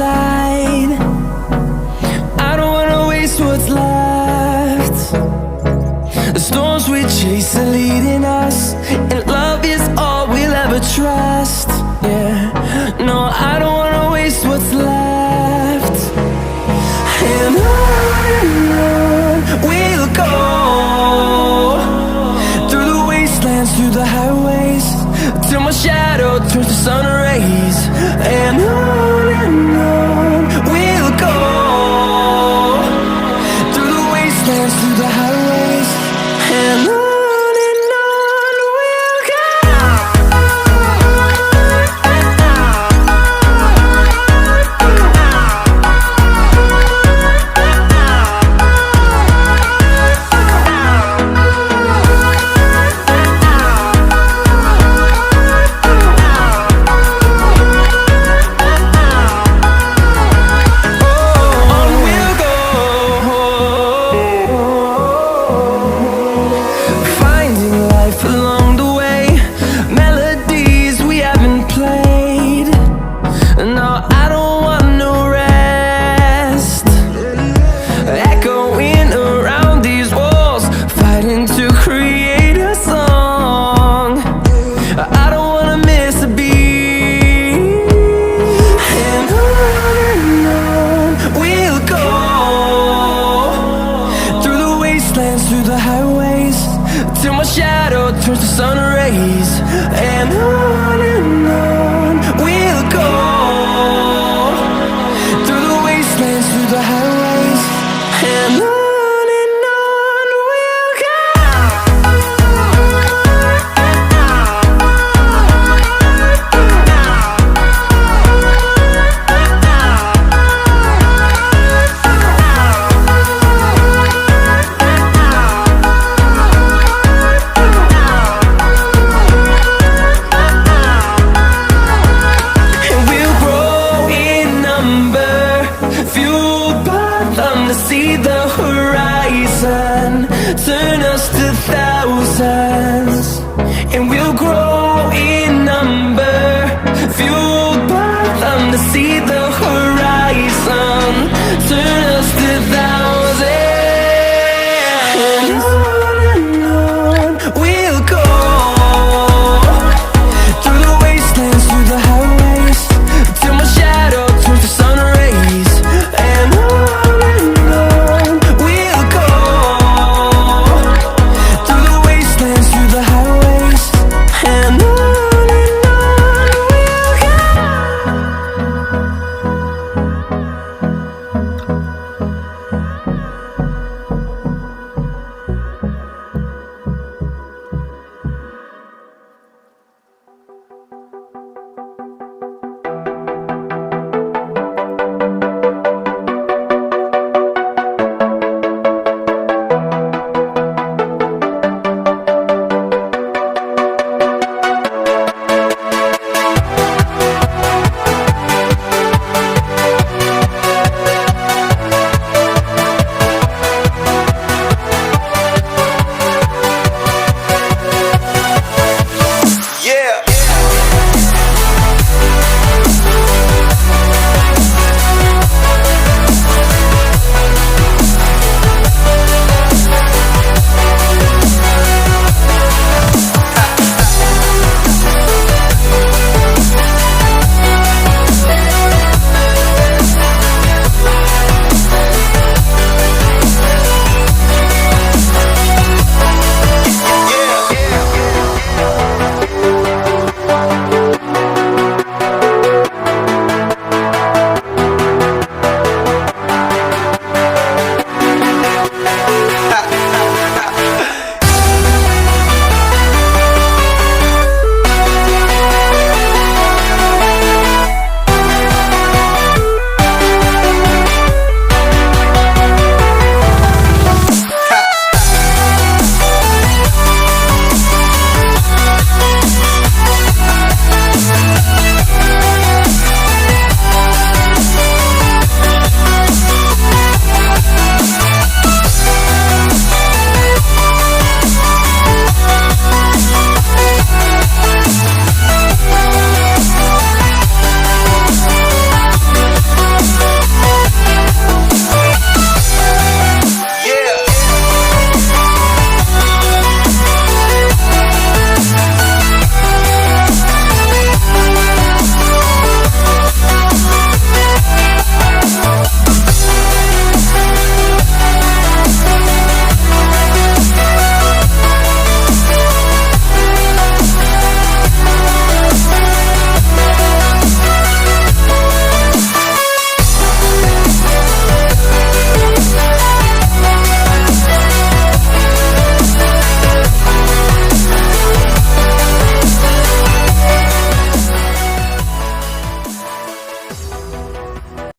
side. I don't wanna waste what's left. The storms we chase are leading us, and love is all we'll ever trust. Yeah, no, I don't wanna waste what's left. And on we'll go, through the wastelands, through the highways, till my shadow turns to sun rays. And on we'll go, through the wastelands, through the highways, and on we'll go. Through the highways, till my shadow turns to sun rays. And on we'll go, through the wastelands, through the highways, and on we'll go. To see the horizon turn us to thousands, and we'll grow in number, fueled by them to see the